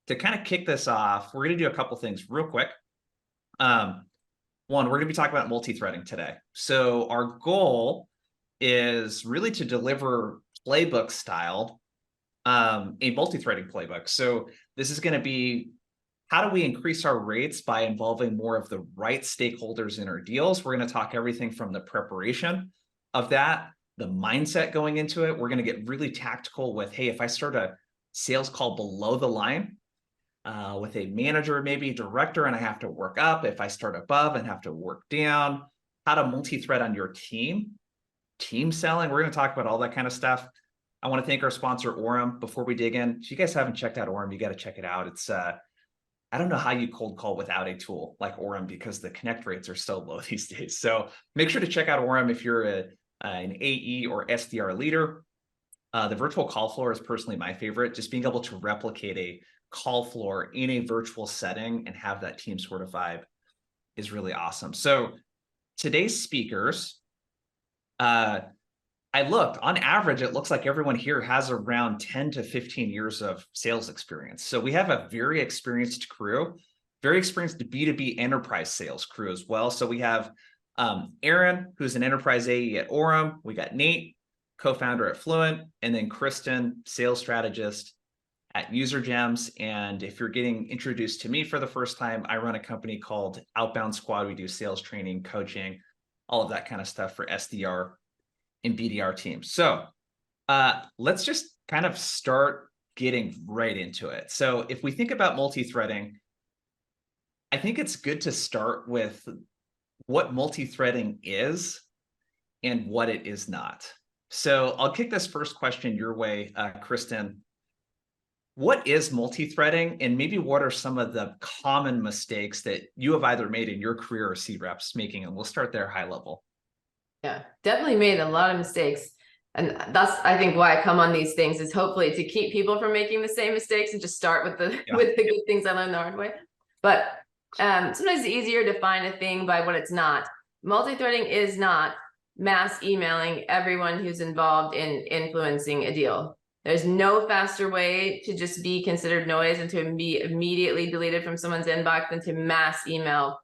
to kind of kick this off, we're going to do a couple things real quick. One, we're going to be talking about multi-threading today. So our goal is really to deliver playbook style, a multi-threading playbook. So this is going to be, how do we increase our rates by involving more of the right stakeholders in our deals? We're going to talk everything from the preparation of that, the mindset going into it. We're going to get really tactical with, hey, if I start a sales call below the line with a manager, maybe director, and I have to work up, if I start above and have to work down, how to multi-thread on your team selling. We're going to talk about all that kind of stuff. I want to thank our sponsor, Orem, before we dig in. If you guys haven't checked out Orem, you got to check it out. It's I don't know how you cold call without a tool like Orem because the connect rates are so low these days. So make sure to check out Orem if you're an AE or SDR leader. The virtual call floor is personally my favorite. Just being able to replicate a call floor in a virtual setting and have that team sort of vibe is really awesome. So today's speakers, I looked, on average, it looks like everyone here has around 10 to 15 years of sales experience. So we have a very experienced crew, very experienced B2B enterprise sales crew as well. So we have Aaron, who's an enterprise AE at Orem. We got Nate, co-founder at Fluent, and then Kristen, sales strategist at UserGems. And if you're getting introduced to me for the first time, I run a company called Outbound Squad. We do sales training, coaching, all of that kind of stuff for SDR and BDR teams. So let's just kind of start getting right into it. So if we think about multi-threading, I think it's good to start with what multi-threading is and what it is not. So I'll kick this first question your way, Kristen. What is multi-threading, and maybe what are some of the common mistakes that you have either made in your career or see reps making? And we'll start there high level. Yeah, definitely made a lot of mistakes. And that's, I think, why I come on these things, is hopefully to keep people from making the same mistakes and just start with the with the good things I learned the hard way. But sometimes it's easier to find a thing by what it's not. Multi-threading is not mass emailing everyone who's involved in influencing a deal. There's no faster way to just be considered noise and to be immediately deleted from someone's inbox than to mass email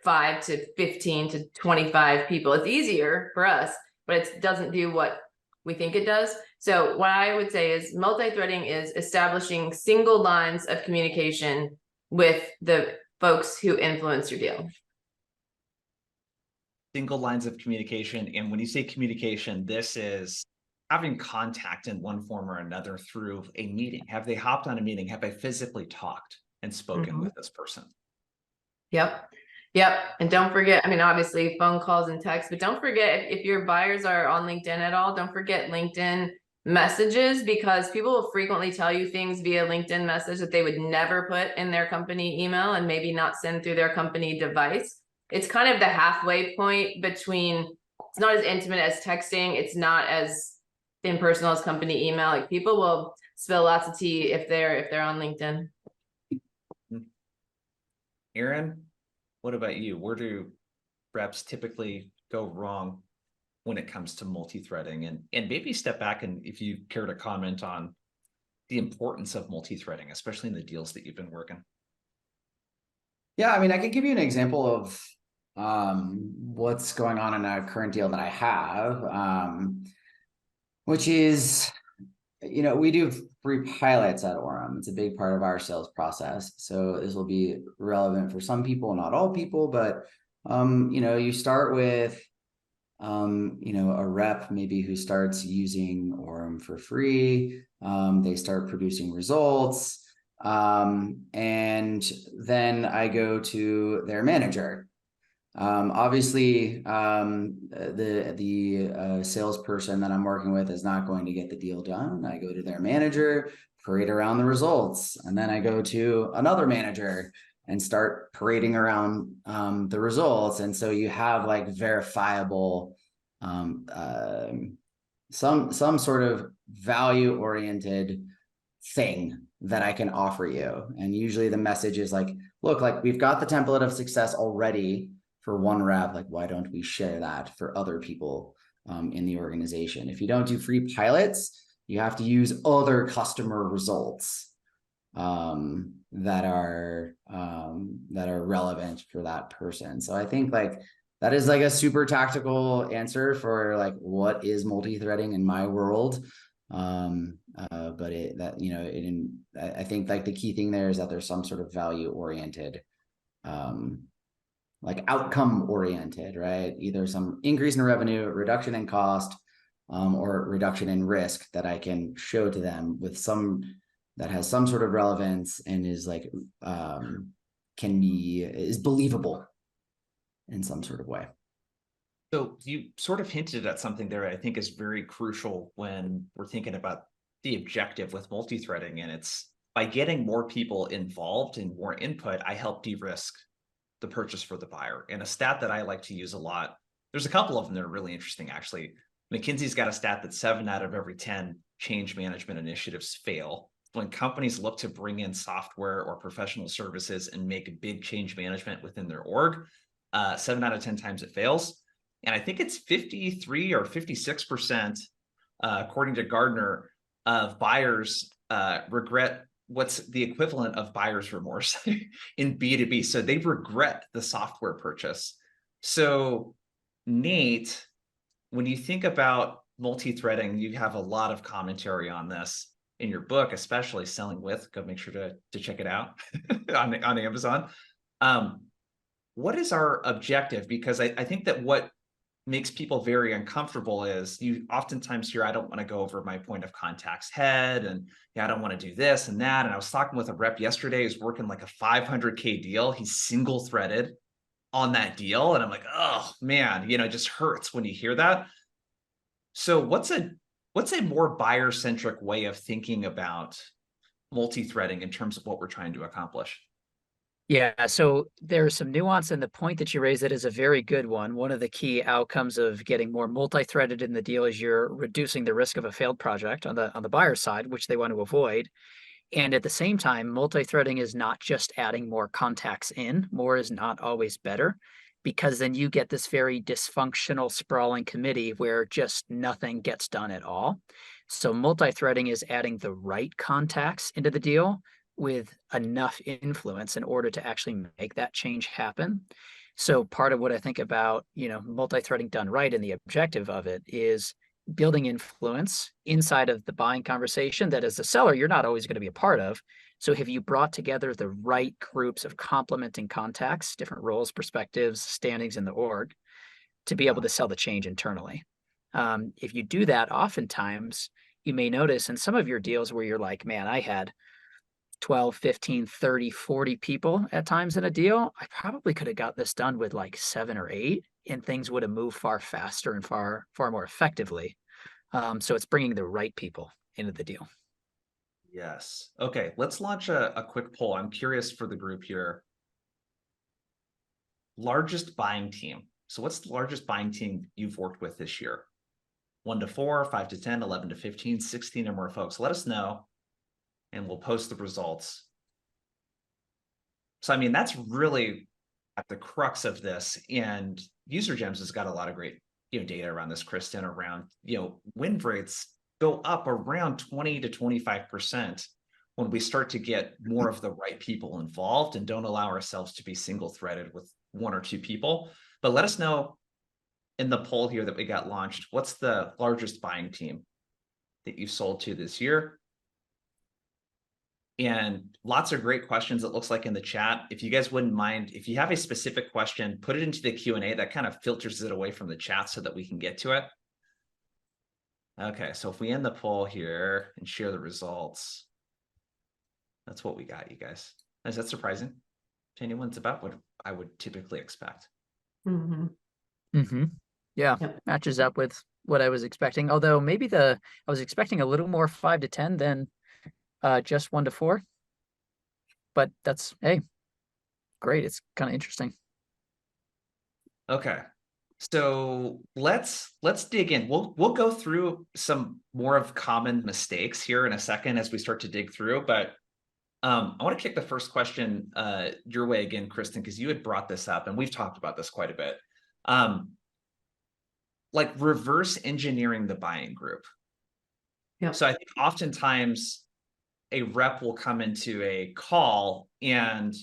5 to 15 to 25 people. It's easier for us, but it doesn't do what we think it does. So what I would say is multi-threading is establishing single lines of communication with the folks who influence your deal. Single lines of communication. And when you say communication, this is having contact in one form or another through a meeting. Have they hopped on a meeting? Have I physically talked and spoken with this person? Yep. And don't forget, I mean, obviously phone calls and texts, but don't forget, if your buyers are on LinkedIn at all, don't forget LinkedIn messages, because people will frequently tell you things via LinkedIn message that they would never put in their company email and maybe not send through their company device. It's kind of the halfway point between, it's not as intimate as texting, it's not as impersonal as company email. Like, people will spill lots of tea if they're on LinkedIn. Aaron, what about you? Where do reps typically go wrong when it comes to multi-threading? And maybe step back, and if you care to comment on the importance of multi-threading, especially in the deals that you've been working. Yeah, I mean, I could give you an example of what's going on in a current deal that I have, which is, we do free pilots at Orem. It's a big part of our sales process. So this will be relevant for some people, not all people, but, you start with, a rep maybe who starts using Orem for free. They start producing results. And then I go to their manager. Obviously, the salesperson that I'm working with is not going to get the deal done. I go to their manager, parade around the results, and then I go to another manager and start parading around the results. And so you have like verifiable, some sort of value-oriented thing that I can offer you. And usually the message is like, look, like, we've got the template of success already for one rep. Like, why don't we share that for other people in the organization? If you don't do free pilots, you have to use other customer results. that are relevant for that person. So I think like that is like a super tactical answer for like what is multi-threading in my world. But I think like the key thing there is that there's some sort of value oriented, like outcome oriented, right? Either some increase in revenue, reduction in cost, or reduction in risk that I can show to them with some that has some sort of relevance and is like is believable in some sort of way. So you sort of hinted at something there I think is very crucial when we're thinking about the objective with multi-threading, and it's by getting more people involved and more input, I help de-risk the purchase for the buyer. And a stat that I like to use a lot, there's a couple of them that are really interesting actually. McKinsey's got a stat that 7 out of every 10 change management initiatives fail when companies look to bring in software or professional services and make big change management within their org. 7 out of 10 times it fails. And I think it's 53 or 56%, according to Gardner, of buyers regret what's the equivalent of buyer's remorse in B2B. So they regret the software purchase. So Nate, when you think about multi-threading, you have a lot of commentary on this in your book, especially Selling With. Go make sure to check it out on Amazon. What is our objective? Because I think that what makes people very uncomfortable is you oftentimes hear, I don't want to go over my point of contact's head, and yeah, I don't want to do this and that. And I was talking with a rep yesterday who's working like a 500K deal. He's single threaded on that deal. And I'm like, oh man, it just hurts when you hear that. So what's a more buyer centric way of thinking about multi-threading in terms of what we're trying to accomplish? Yeah, so there's some nuance in the point that you raised that is a very good one. One of the key outcomes of getting more multi-threaded in the deal is you're reducing the risk of a failed project on the buyer side, which they want to avoid. And at the same time, multi-threading is not just adding more contacts in. More is not always better, because then you get this very dysfunctional, sprawling committee where just nothing gets done at all. So multi-threading is adding the right contacts into the deal with enough influence in order to actually make that change happen. So part of what I think about, multi-threading done right and the objective of it is building influence inside of the buying conversation that as a seller, you're not always going to be a part of. So have you brought together the right groups of complementing contacts, different roles, perspectives, standings in the org to be able to sell the change internally? If you do that, oftentimes you may notice in some of your deals where you're like, man, I had 12, 15, 30, 40 people at times in a deal, I probably could have got this done with like 7 or 8, and things would have moved far faster and far more effectively. So it's bringing the right people into the deal. Yes. Okay, let's launch a quick poll. I'm curious for the group here. Largest buying team. So what's the largest buying team you've worked with this year? 1 to 4, 5 to 10, 11 to 15, 16 or more folks. Let us know, and we'll post the results. So, I mean, that's really at the crux of this. And UserGems has got a lot of great, data around this, Kristen, around, win rates go up around 20 to 25% when we start to get more of the right people involved and don't allow ourselves to be single threaded with 1 or 2 people. But let us know in the poll here that we got launched, what's the largest buying team that you've sold to this year? And lots of great questions, it looks like, in the chat. If you guys wouldn't mind, if you have a specific question, put it into the Q&A. That kind of filters it away from the chat so that we can get to it. Okay, so if we end the poll here and share the results, that's what we got, you guys. Is that surprising to anyone? It's about what I would typically expect. Mm-hmm. Mm-hmm. Yeah, Yep. matches up with what I was expecting. Although maybe I was expecting a little more 5 to 10 than just 1 to 4. But that's, hey, great. It's kind of interesting. Okay, so let's dig in. We'll go through some more of common mistakes here in a second as we start to dig through. But I want to kick the first question your way again, Kristen, because you had brought this up and we've talked about this quite a bit. Like reverse engineering the buying group. Yep. So I think oftentimes a rep will come into a call and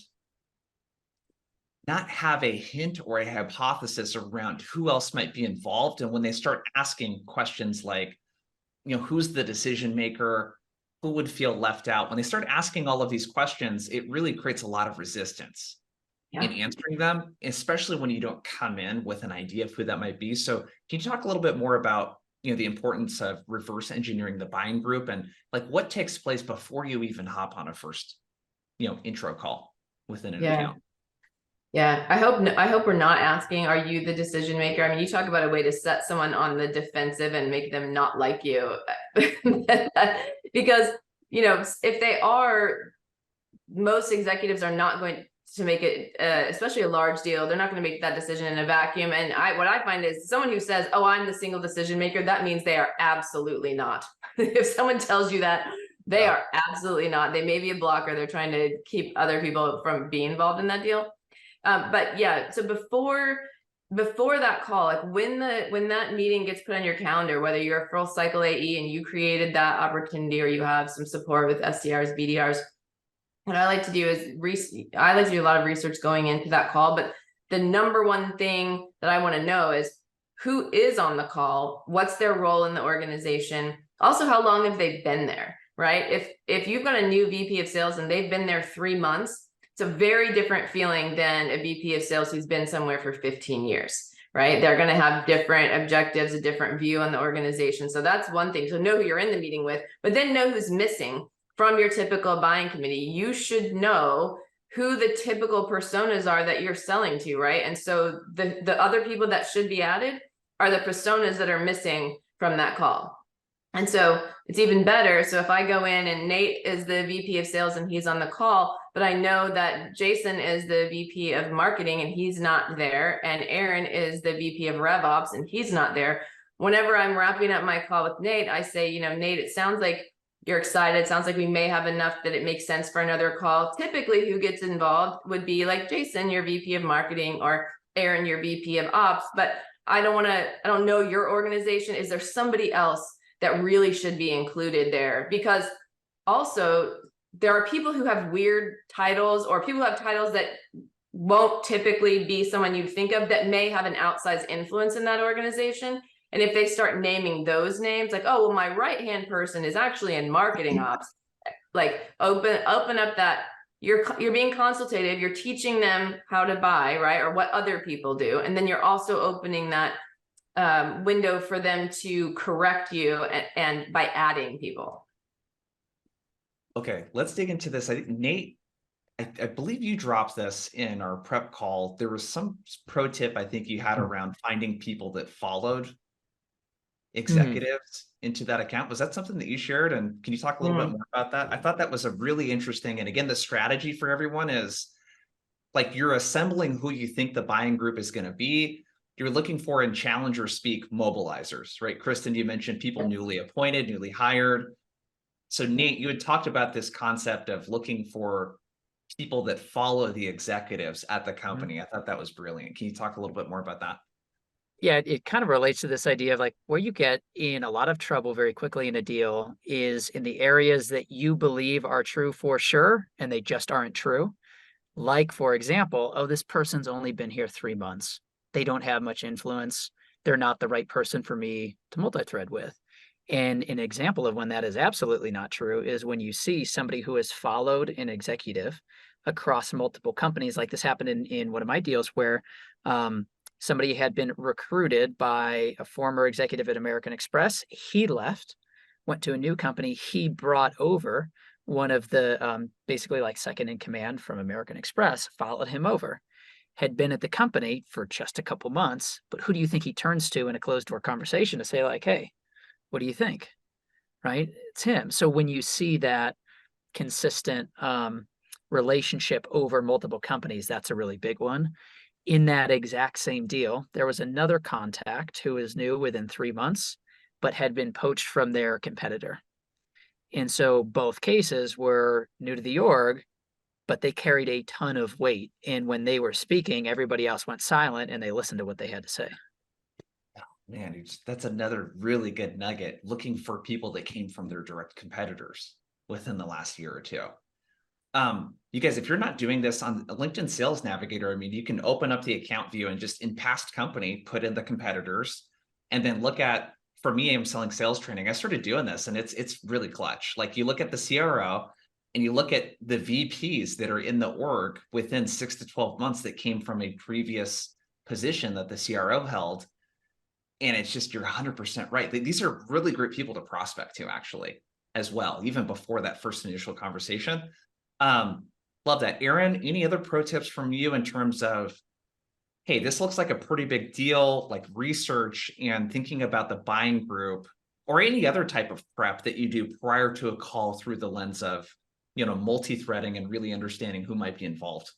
not have a hint or a hypothesis around who else might be involved. And when they start asking questions like, who's the decision maker, who would feel left out, when they start asking all of these questions, it really creates a lot of resistance in answering them, especially when you don't come in with an idea of who that might be. So can you talk a little bit more about the importance of reverse engineering the buying group, and like what takes place before you even hop on a first intro call within an account? Yeah, I hope we're not asking, are you the decision maker? I mean, you talk about a way to set someone on the defensive and make them not like you. Because, if they are, most executives are not going to make it, especially a large deal, they're not going to make that decision in a vacuum. And what I find is someone who says, oh, I'm the single decision maker, that means they are absolutely not. If someone tells you that, they are absolutely not. They may be a blocker. They're trying to keep other people from being involved in that deal. But yeah, so before that call, like when that meeting gets put on your calendar, whether you're a full cycle AE and you created that opportunity, or you have some support with SDRs, BDRs, what I like to do is I like to do a lot of research going into that call. But the number one thing that I want to know is who is on the call, what's their role in the organization, also how long have they been there, right? If you've got a new VP of sales and they've been there 3 months, it's a very different feeling than a VP of sales who's been somewhere for 15 years, right? They're going to have different objectives, a different view on the organization. So that's one thing. So know who you're in the meeting with, but then know who's missing from your typical buying committee. You should know who the typical personas are that you're selling to, right? And so the other people that should be added are the personas that are missing from that call. And so it's even better. So if I go in and Nate is the VP of sales and he's on the call, but I know that Jason is the VP of marketing and he's not there, and Aaron is the VP of RevOps and he's not there. Whenever I'm wrapping up my call with Nate, I say, Nate, it sounds like you're excited. It sounds like we may have enough that it makes sense for another call. Typically who gets involved would be like Jason, your VP of marketing, or Aaron, your VP of ops, but I don't know your organization. Is there somebody else that really should be included there? Because also there are people who have weird titles, or people who have titles that won't typically be someone you think of, that may have an outsized influence in that organization. And if they start naming those names, like, oh, well, my right-hand person is actually in marketing ops, like open up that you're being consultative, you're teaching them how to buy, right? Or what other people do. And then you're also opening that window for them to correct you and by adding people. Okay, let's dig into this. I think Nate, I believe you dropped this in our prep call. There was some pro tip I think you had around finding people that followed executives into that account. Was that something that you shared? And can you talk a little bit more about that? I thought that was a really interesting, and again, the strategy for everyone is like you're assembling who you think the buying group is going to be. You're looking for in challenger speak mobilizers, right? Kristen, you mentioned people newly appointed, newly hired. So Nate, you had talked about this concept of looking for people that follow the executives at the company. I thought that was brilliant. Can you talk a little bit more about that? Yeah, it kind of relates to this idea of like where you get in a lot of trouble very quickly in a deal is in the areas that you believe are true for sure, and they just aren't true. Like, for example, oh, this person's only been here 3 months. They don't have much influence. They're not the right person for me to multi-thread with. And an example of when that is absolutely not true is when you see somebody who has followed an executive across multiple companies. Like this happened in one of my deals where somebody had been recruited by a former executive at American Express. He left, went to a new company. He brought over one of the basically like second in command from American Express, followed him over, had been at the company for just a couple months. But who do you think he turns to in a closed door conversation to say like, hey, what do you think? Right? It's him. So when you see that consistent relationship over multiple companies, that's a really big one. In that exact same deal, there was another contact who was new within 3 months, but had been poached from their competitor. And so both cases were new to the org, but they carried a ton of weight. And when they were speaking, everybody else went silent and they listened to what they had to say. Man, that's another really good nugget, looking for people that came from their direct competitors. within the last year or two. You guys, if you're not doing this on LinkedIn Sales Navigator, I mean, you can open up the account view and just in past company, put in the competitors, and then look at, for me, I'm selling sales training. I started doing this and it's really clutch. Like you look at the CRO and you look at the VPs that are in the org within 6 to 12 months that came from a previous position that the CRO held. And it's just, you're 100% right. These are really great people to prospect to actually as well, even before that first initial conversation. Love that. Aaron, any other pro tips from you in terms of, hey, this looks like a pretty big deal, like research and thinking about the buying group or any other type of prep that you do prior to a call through the lens of, multi-threading and really understanding who might be involved?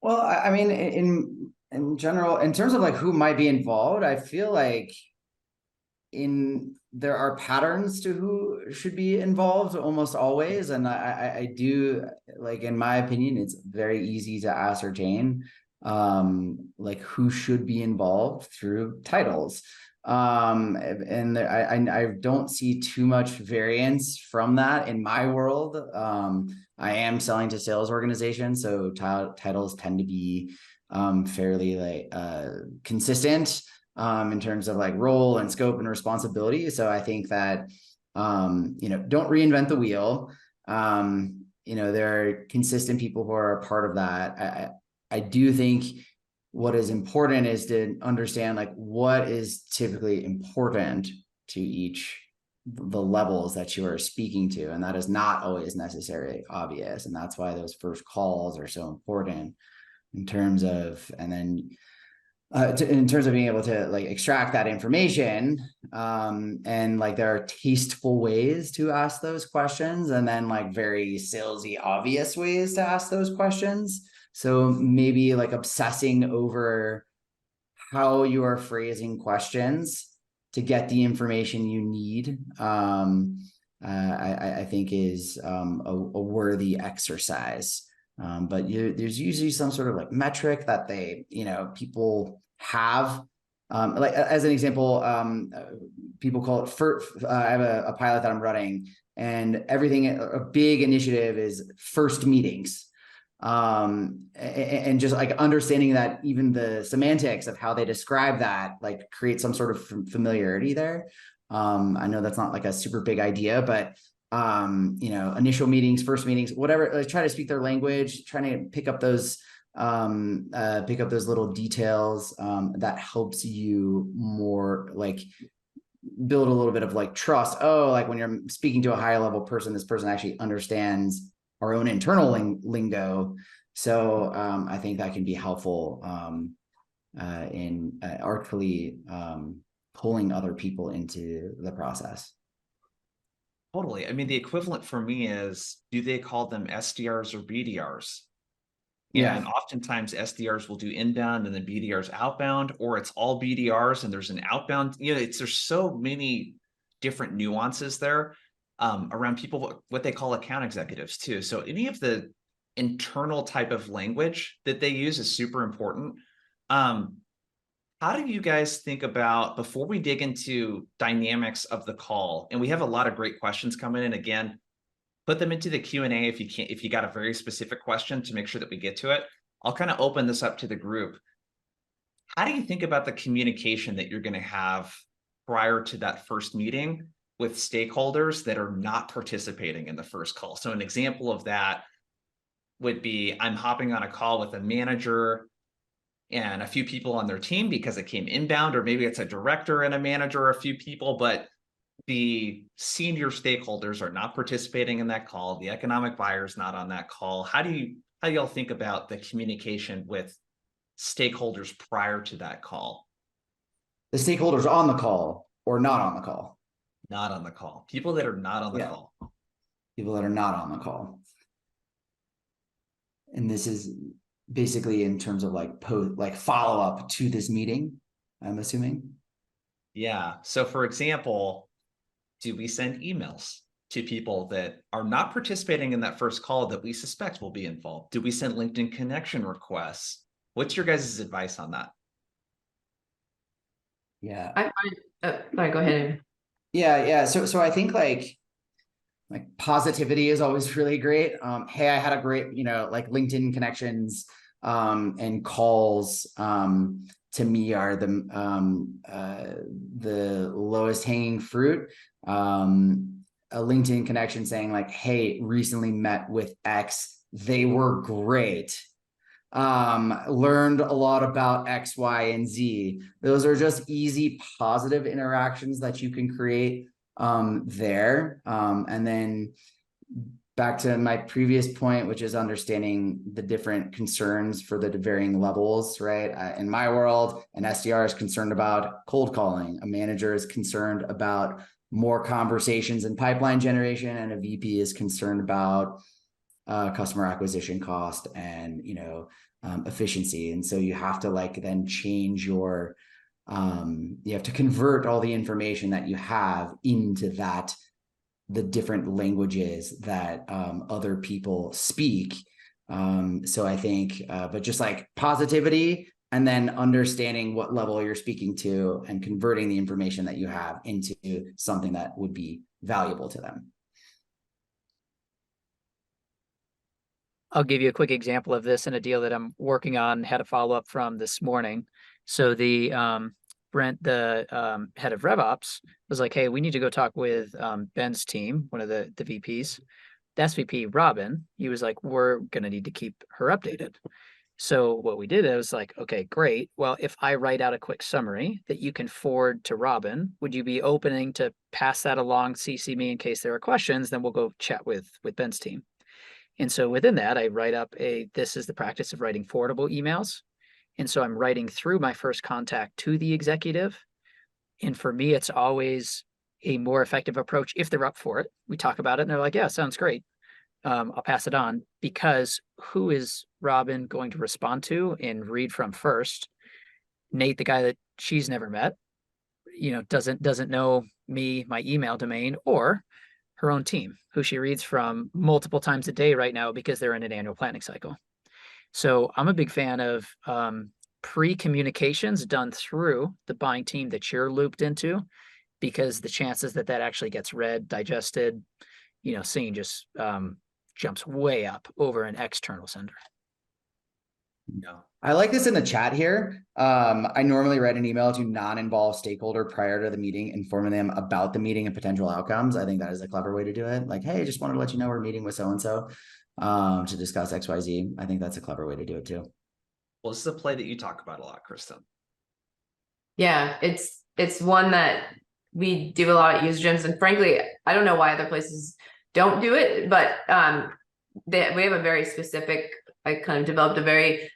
Well, I mean, in general, in terms of like who might be involved, I feel like there are patterns to who should be involved almost always. And I do, like, in my opinion, it's very easy to ascertain like who should be involved through titles. And I don't see too much variance from that in my world. I am selling to sales organizations, so titles tend to be fairly like consistent in terms of like role and scope and responsibility. So I think that don't reinvent the wheel. There are consistent people who are a part of that. I do think what is important is to understand like what is typically important to the levels that you are speaking to, and that is not always necessarily obvious, and that's why those first calls are so important in terms of, and then in terms of being able to like extract that information, and like there are tasteful ways to ask those questions, and then like very salesy obvious ways to ask those questions. So maybe like obsessing over how you are phrasing questions to get the information you need, I think is a worthy exercise. But there's usually some sort of like metric that people have. Like as an example, people call it I have a pilot that I'm running, and a big initiative is first meetings. And just like understanding that even the semantics of how they describe that like create some sort of familiarity there. I know that's not like a super big idea, but initial meetings, first meetings, whatever, like try to speak their language, trying to pick up those little details that helps you more like build a little bit of like trust. Oh, like when you're speaking to a higher level person, this person actually understands our own internal lingo. So I think that can be helpful in artfully pulling other people into the process. Totally. I mean, the equivalent for me is, do they call them SDRs or BDRs? And oftentimes SDRs will do inbound and then BDRs outbound, or it's all BDRs and there's an outbound. There's so many different nuances there around people, what they call account executives too. So any of the internal type of language that they use is super important. How do you guys think about, before we dig into dynamics of the call, and we have a lot of great questions coming in, again, put them into the Q&A if you got a very specific question to make sure that we get to it. I'll kind of open this up to the group. How do you think about the communication that you're going to have prior to that first meeting with stakeholders that are not participating in the first call? So an example of that would be, I'm hopping on a call with a manager and a few people on their team because it came inbound, or maybe it's a director and a manager, or a few people, but the senior stakeholders are not participating in that call. The economic buyer is not on that call. How do y'all think about the communication with stakeholders prior to that call? The stakeholders on the call or not on the call? Not on the call. People that are not on the call. People that are not on the call. And this is basically in terms of like follow up to this meeting, I'm assuming. Yeah. So for example, do we send emails to people that are not participating in that first call that we suspect will be involved? Do we send LinkedIn connection requests? What's your guys' advice on that? Yeah. Sorry, go ahead. Yeah. So I think like like positivity is always really great. Hey, I had a great, like LinkedIn connections, and calls, to me are the lowest hanging fruit. A LinkedIn connection saying like, hey, recently met with X. They were great. Learned a lot about X, Y, and Z. Those are just easy, positive interactions that you can create there. And then back to my previous point, which is understanding the different concerns for the varying levels, right? In my world, an SDR is concerned about cold calling. A manager is concerned about more conversations and pipeline generation, and a VP is concerned about customer acquisition cost and, efficiency. And so you have to like then change your, you have to convert all the information that you have into the different languages that other people speak. So I think, but just like positivity and then understanding what level you're speaking to and converting the information that you have into something that would be valuable to them. I'll give you a quick example of this in a deal that I'm working on, had a follow-up from this morning. So the Brent, the head of RevOps, was like, hey, we need to go talk with Ben's team, one of the VPs. The SVP, Robin, he was like, we're going to need to keep her updated. So what we did, I was like, okay, great. Well, if I write out a quick summary that you can forward to Robin, would you be opening to pass that along, CC me in case there are questions? Then we'll go chat with Ben's team. And so within that, I write up this is the practice of writing forwardable emails. And so I'm writing through my first contact to the executive. And for me, it's always a more effective approach if they're up for it. We talk about it and they're like, yeah, sounds great. I'll pass it on, because who is Robin going to respond to and read from first? Nate, the guy that she's never met, doesn't know me, my email domain, or her own team, who she reads from multiple times a day right now because they're in an annual planning cycle. So I'm a big fan of pre-communications done through the buying team that you're looped into, because the chances that actually gets read, digested, seen just jumps way up over an external sender. No. I like this in the chat here. I normally write an email to non-involved stakeholder prior to the meeting, informing them about the meeting and potential outcomes. I think that is a clever way to do it. Like, hey, just wanted to let you know we're meeting with so-and-so to discuss XYZ. I think that's a clever way to do it too. Well, this is a play that you talk about a lot, Kristen. Yeah, it's one that we do a lot at user gyms, and frankly, I don't know why other places don't do it, but we have a very specific, I kind of developed a very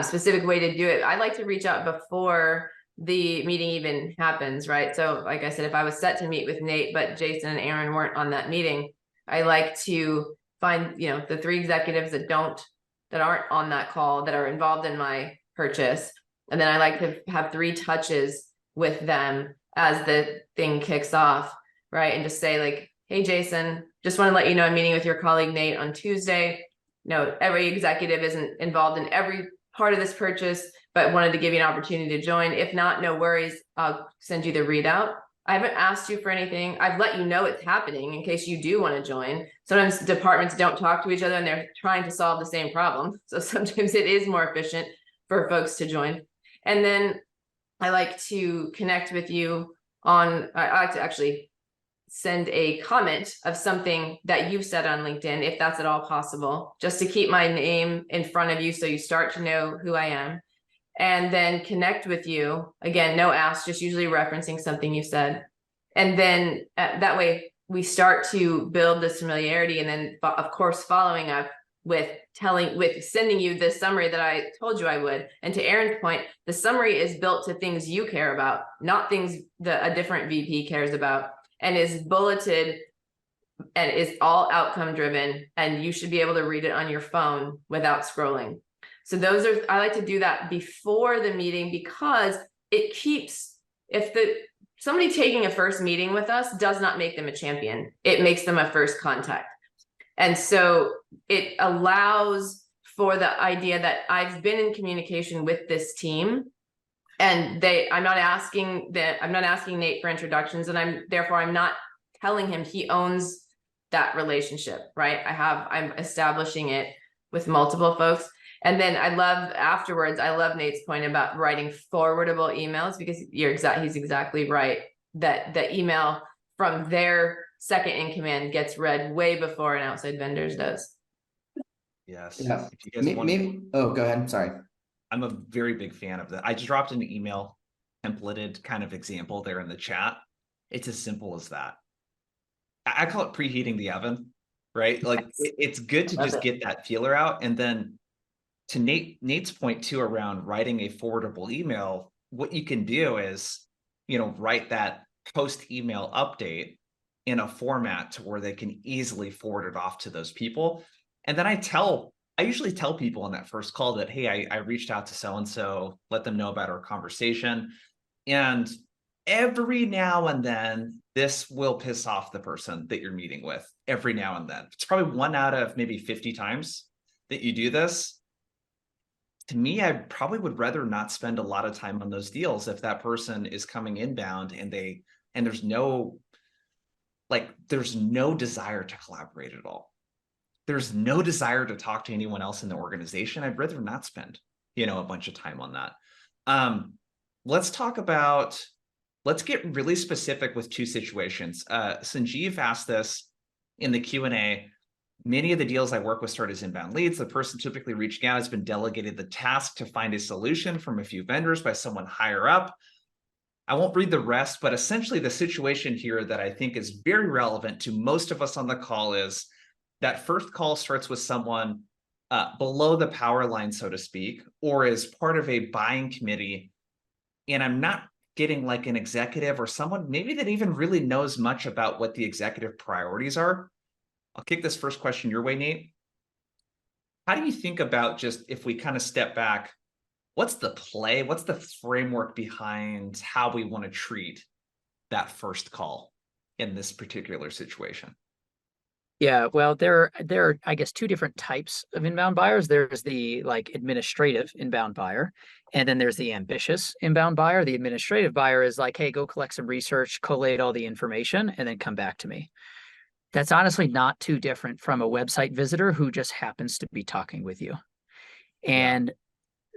specific way to do it. I like to reach out before the meeting even happens, right? So like I said, if I was set to meet with Nate, but Jason and Aaron weren't on that meeting, I like to find, the 3 executives that aren't on that call, that are involved in my purchase. And then I like to have 3 touches with them as the thing kicks off, right? And just say like, hey, Jason, just want to let you know I'm meeting with your colleague Nate on Tuesday. No, every executive isn't involved in every part of this purchase, but wanted to give you an opportunity to join. If not, no worries. I'll send you the readout. I haven't asked you for anything. I've let you know it's happening in case you do want to join. Sometimes departments don't talk to each other and they're trying to solve the same problem. So sometimes it is more efficient for folks to join. And then I like to connect with you on, I like to actually send a comment of something that you've said on LinkedIn, if that's at all possible, just to keep my name in front of you so you start to know who I am. And then connect with you. Again, no ask, just usually referencing something you said. And then that way we start to build this familiarity, and then of course following up with sending you this summary that I told you I would. And to Aaron's point, the summary is built to things you care about, not things that a different VP cares about, and is bulleted and is all outcome driven. And you should be able to read it on your phone without scrolling. So I like to do that before the meeting, because it keeps, somebody taking a first meeting with us does not make them a champion. It makes them a first contact. And so it allows for the idea that I've been in communication with this team, and I'm not asking Nate for introductions, and I'm not telling him he owns that relationship, right? I'm establishing it with multiple folks. And then I love Nate's point about writing forwardable emails, because he's exactly right that the email from their second in command gets read way before an outside vendor's does. Yes. Yeah. If you guys want, Maybe, oh, go ahead. Sorry. I'm a very big fan of that. I just dropped an email templated kind of example there in the chat. It's as simple as that. I call it preheating the oven, right? Like it's good to just get that feeler out. And then to Nate's point too, around writing a forwardable email, what you can do is, write that post email update in a format to where they can easily forward it off to those people. And then I usually tell people in that first call that, hey, I reached out to so-and-so, let them know about our conversation. And every now and then, this will piss off the person that you're meeting with every now and then. It's probably 1 out of maybe 50 times that you do this. To me, I probably would rather not spend a lot of time on those deals if that person is coming inbound and there's no desire to collaborate at all. There's no desire to talk to anyone else in the organization. I'd rather not spend, a bunch of time on that. Let's get really specific with 2 situations. Sanjeev asked this in the Q&A. Many of the deals I work with start as inbound leads. The person typically reaching out has been delegated the task to find a solution from a few vendors by someone higher up. I won't read the rest, but essentially the situation here that I think is very relevant to most of us on the call is that first call starts with someone below the power line, so to speak, or is part of a buying committee. And I'm not getting like an executive or someone maybe that even really knows much about what the executive priorities are. I'll kick this first question your way, Nate. How do you think about, just if we kind of step back, what's the play? What's the framework behind how we want to treat that first call in this particular situation? Yeah, well, there are, I guess, 2 different types of inbound buyers. There's the administrative inbound buyer, and then there's the ambitious inbound buyer. The administrative buyer is like, hey, go collect some research, collate all the information, and then come back to me. That's honestly not too different from a website visitor who just happens to be talking with you. And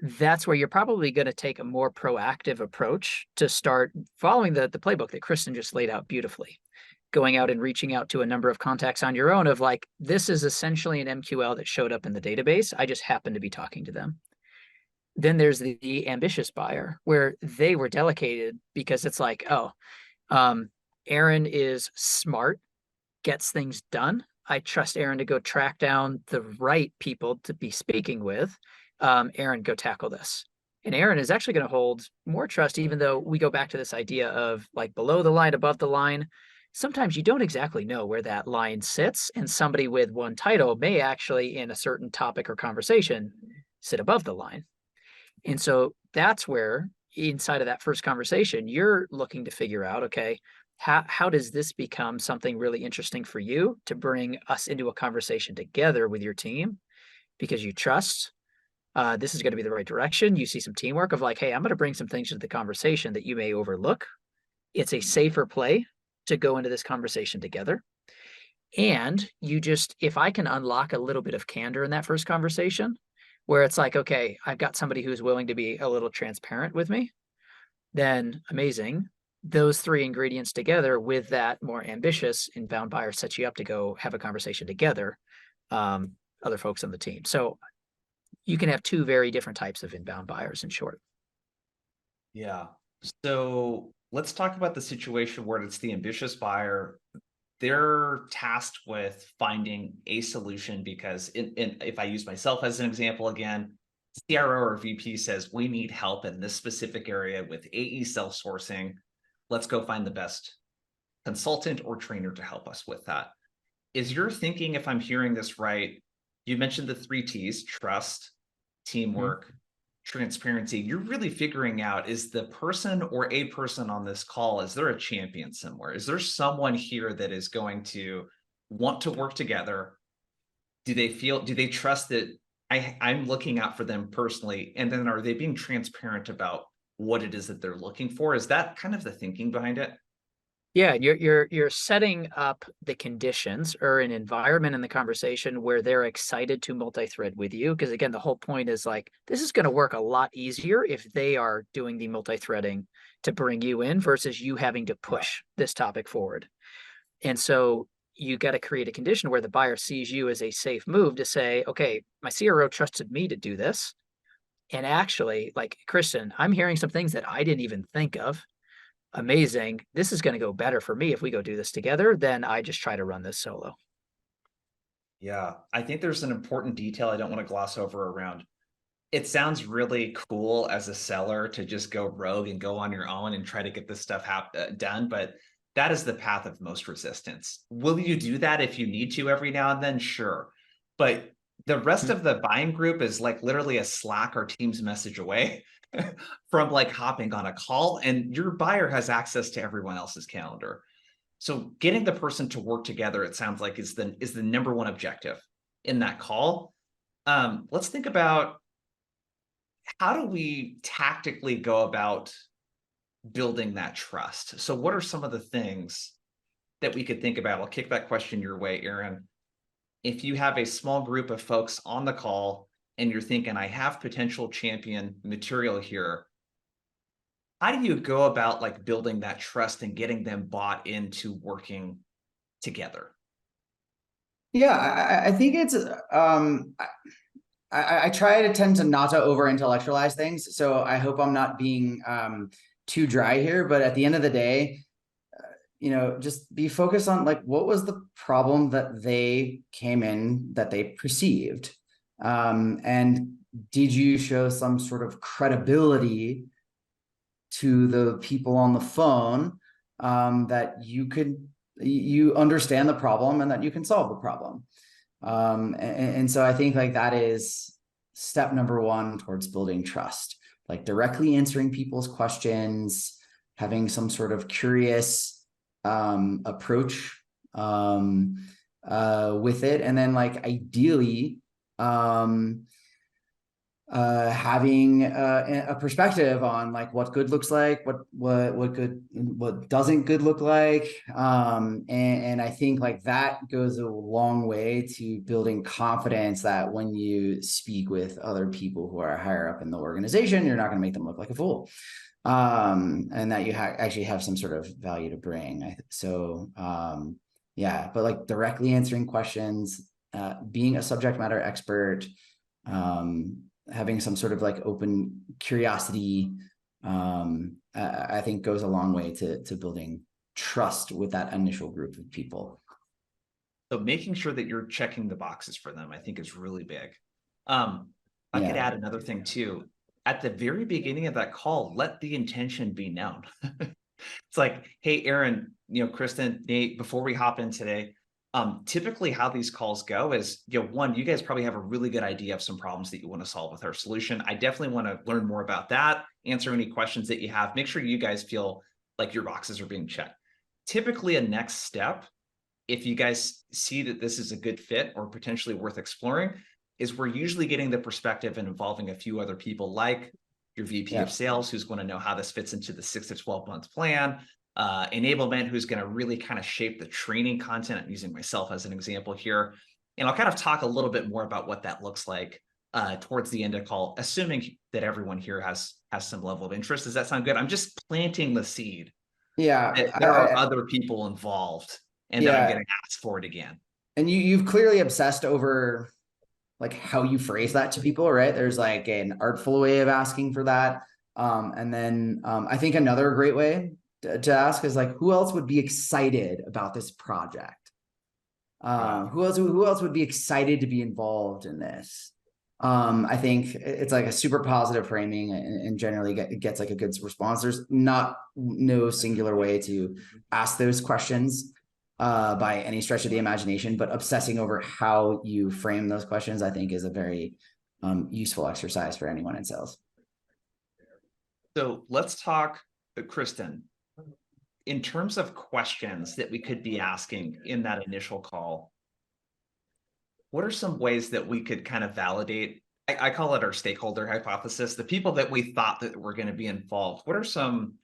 that's where you're probably going to take a more proactive approach to start following the playbook that Kristen just laid out beautifully. Going out and reaching out to a number of contacts on your own of like, this is essentially an MQL that showed up in the database. I just happen to be talking to them. Then there's the ambitious buyer where they were delegated because it's like, Aaron is smart, gets things done. I trust Aaron to go track down the right people to be speaking with. Aaron, go tackle this. And Aaron is actually going to hold more trust, even though we go back to this idea of like below the line, above the line. Sometimes you don't exactly know where that line sits, and somebody with one title may actually, in a certain topic or conversation, sit above the line. And so that's where inside of that first conversation, you're looking to figure out, okay, how does this become something really interesting for you to bring us into a conversation together with your team, because you trust this is going to be the right direction. You see some teamwork of like, hey, I'm going to bring some things into the conversation that you may overlook. It's a safer play to go into this conversation together. And if I can unlock a little bit of candor in that first conversation, where it's like, okay, I've got somebody who's willing to be a little transparent with me, then amazing. Those 3 ingredients together with that more ambitious inbound buyer sets you up to go have a conversation together, other folks on the team. So you can have 2 very different types of inbound buyers, in short. Yeah. So let's talk about the situation where it's the ambitious buyer. They're tasked with finding a solution because if I use myself as an example again, CRO or VP says, we need help in this specific area with AE self-sourcing. Let's go find the best consultant or trainer to help us with that. Is your thinking, if I'm hearing this right, you mentioned the 3 T's: trust, teamwork, transparency. You're really figuring out, is the person or a person on this call, is there a champion somewhere? Is there someone here that is going to want to work together? Do they trust that I'm looking out for them personally? And then are they being transparent about what it is that they're looking for? Is that kind of the thinking behind it? Yeah, you're setting up the conditions or an environment in the conversation where they're excited to multi-thread with you. Because again, the whole point is like this is going to work a lot easier if they are doing the multi-threading to bring you in versus you having to push this topic forward. And so you got to create a condition where the buyer sees you as a safe move to say, okay, my CRO trusted me to do this. And actually, like Kristen, I'm hearing some things that I didn't even think of. Amazing. This is going to go better for me if we go do this together than I just try to run this solo. Yeah, I think there's an important detail I don't want to gloss over around. It sounds really cool as a seller to just go rogue and go on your own and try to get this stuff done, but that is the path of most resistance. Will you do that if you need to every now and then? Sure. But the rest of the buying group is like literally a Slack or Teams message away from like hopping on a call, and your buyer has access to everyone else's calendar. So getting the person to work together, it sounds like is the number one objective in that call. Let's think about how do we tactically go about building that trust? So what are some of the things that we could think about? I'll kick that question your way, Aaron. If you have a small group of folks on the call and you're thinking, I have potential champion material here, how do you go about like building that trust and getting them bought into working together? Yeah, I think it's I try to tend to not to over intellectualize things. So I hope I'm not being too dry here, but at the end of the day, just be focused on like, what was the problem that they came in that they perceived? And did you show some sort of credibility to the people on the phone that you understand the problem and that you can solve the problem? And so I think like that is step number one towards building trust, like directly answering people's questions, having some sort of curious approach with it, and then like ideally having a perspective on like what good looks like, what doesn't good look like, and I think like that goes a long way to building confidence that when you speak with other people who are higher up in the organization, you're not going to make them look like a fool, and that you actually have some sort of value to bring. Yeah, but like directly answering questions, being a subject matter expert, having some sort of like open curiosity, I think goes a long way to building trust with that initial group of people. So making sure that you're checking the boxes for them, I think is really big. I could add another thing too. At the very beginning of that call, let the intention be known. It's like, hey, Aaron, Kristen, Nate, before we hop in today, typically how these calls go is, one, you guys probably have a really good idea of some problems that you want to solve with our solution. I definitely want to learn more about that, answer any questions that you have, make sure you guys feel like your boxes are being checked. Typically a next step, if you guys see that this is a good fit or potentially worth exploring, is we're usually getting the perspective and involving a few other people like your VP of sales, who's going to know how this fits into the 6 to 12 month plan, enablement, who's going to really kind of shape the training content. I'm using myself as an example here. And I'll kind of talk a little bit more about what that looks like towards the end of the call, assuming that everyone here has some level of interest. Does that sound good? I'm just planting the seed. Yeah. There are other people involved and that I'm going to ask for it again. And you've clearly obsessed over like how you phrase that to people, right? There's like an artful way of asking for that. And then I think another great way to ask is like, who else would be excited about this project? Who else would be excited to be involved in this? I think it's like a super positive framing and generally gets like a good response. There's no singular way to ask those questions by any stretch of the imagination, but obsessing over how you frame those questions, I think, is a very useful exercise for anyone in sales. So let's talk, Kristen, in terms of questions that we could be asking in that initial call. What are some ways that we could kind of validate? I call it our stakeholder hypothesis, the people that we thought that were going to be involved. What are some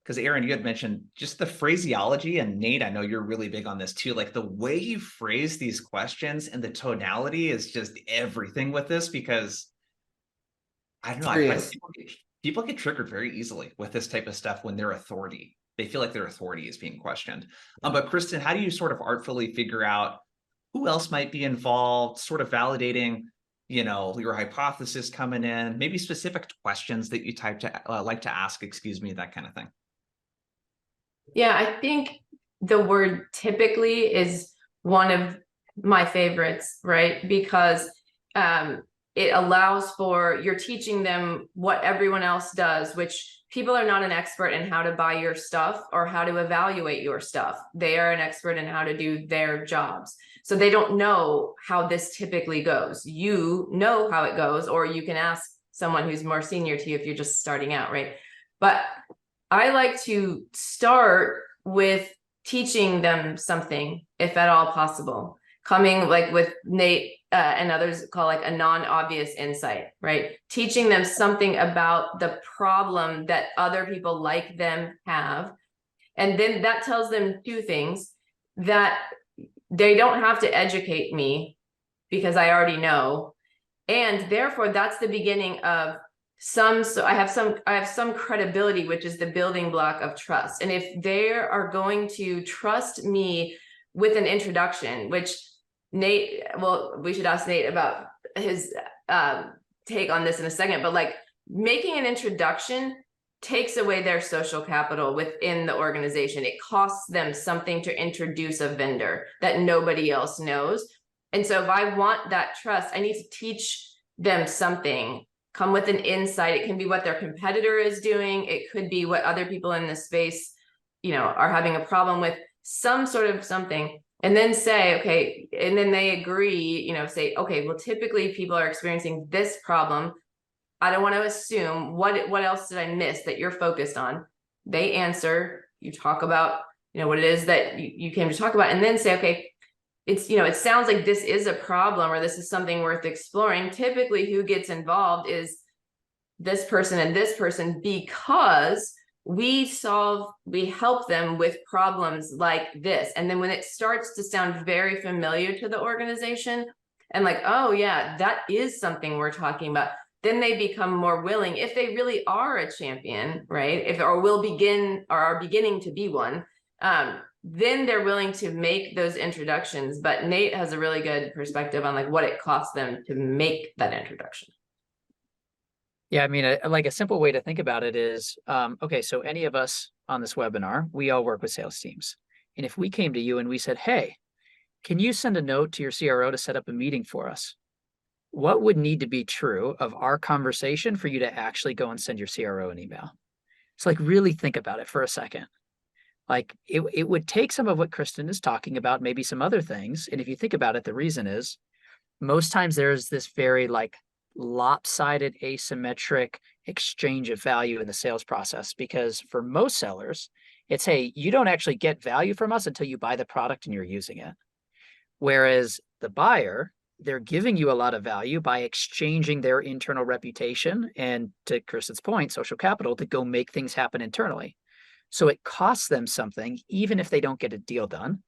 because Aaron, you had mentioned just the phraseology, and Nate, I know you're really big on this too. Like the way you phrase these questions and the tonality is just everything with this, because I don't know, I find people get triggered very easily with this type of stuff when their authority, they feel like their authority is being questioned. But Kristen, how do you sort of artfully figure out who else might be involved, sort of validating, you know, your hypothesis coming in, maybe specific questions that you like to ask, excuse me, that kind of thing? Yeah, I think the word typically is one of my favorites, right? Because it allows for, you're teaching them what everyone else does, which people are not an expert in how to buy your stuff or how to evaluate your stuff. They are an expert in how to do their jobs. So they don't know how this typically goes. You know how it goes, or you can ask someone who's more senior to you if you're just starting out, right? But I like to start with teaching them something, if at all possible. Coming like with Nate and others call like a non-obvious insight, right? Teaching them something about the problem that other people like them have. And then that tells them two things: that they don't have to educate me because I already know. And therefore that's the beginning of so I have some credibility, which is the building block of trust. And if they are going to trust me with an introduction, which Nate, well, we should ask Nate about his take on this in a second, but like making an introduction takes away their social capital within the organization. It costs them something to introduce a vendor that nobody else knows. And so if I want that trust, I need to teach them something, come with an insight. It can be what their competitor is doing. It could be what other people in the space, you know, are having a problem with, some sort of something. And then say, okay, and then they agree, you know, say, okay, well, typically people are experiencing this problem. I don't want to assume what else did I miss that you're focused on? They answer, you talk about, you know, what it is that you came to talk about, and then say, okay, it's, you know, it sounds like this is a problem or this is something worth exploring. Typically who gets involved is this person and this person, because we help them with problems like this. And then when it starts to sound very familiar to the organization and like, oh yeah, that is something we're talking about, then they become more willing, if they really are a champion, right? If or will begin or are beginning to be one, then they're willing to make those introductions. But Nate has a really good perspective on like what it costs them to make that introduction. Yeah, I mean, like a simple way to think about it is, okay, so any of us on this webinar, we all work with sales teams. And if we came to you and we said, hey, can you send a note to your CRO to set up a meeting for us? What would need to be true of our conversation for you to actually go and send your CRO an email? So like really think about it for a second. Like it would take some of what Kristen is talking about, maybe some other things. And if you think about it, the reason is most times there's this very like lopsided, asymmetric exchange of value in the sales process, because for most sellers, it's, hey, you don't actually get value from us until you buy the product and you're using it. Whereas the buyer, they're giving you a lot of value by exchanging their internal reputation and, to Kristen's point, social capital to go make things happen internally. So it costs them something, even if they don't get a deal done,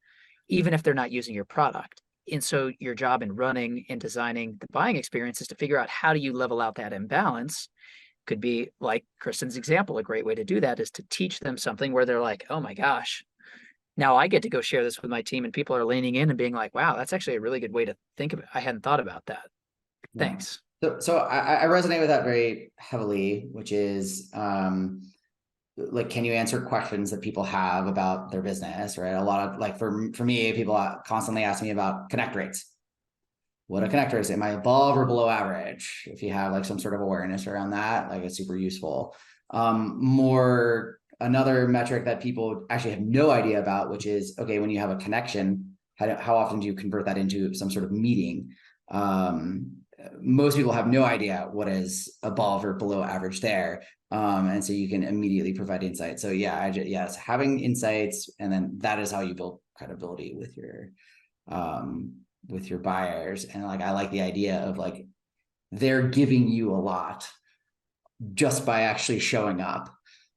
even if they're not using your product. And so your job in running and designing the buying experience is to figure out how do you level out that imbalance. Could be like Kristen's example. A great way to do that is to teach them something where they're like, oh my gosh, now I get to go share this with my team, and people are leaning in and being like, wow, that's actually a really good way to think of it. I hadn't thought about that. Thanks. So I resonate with that very heavily, which is like, can you answer questions that people have about their business, right? A lot of like for me, people constantly ask me about connect rates. What a connect rate? Am I above or below average? If you have like some sort of awareness around that, like it's super useful. Another metric that people actually have no idea about, which is, okay, when you have a connection, how often do you convert that into some sort of meeting? Most people have no idea what is above or below average there. And so you can immediately provide insight. So yeah, yes, having insights, and then that is how you build credibility with your buyers. And like, I like the idea of like, they're giving you a lot just by actually showing up.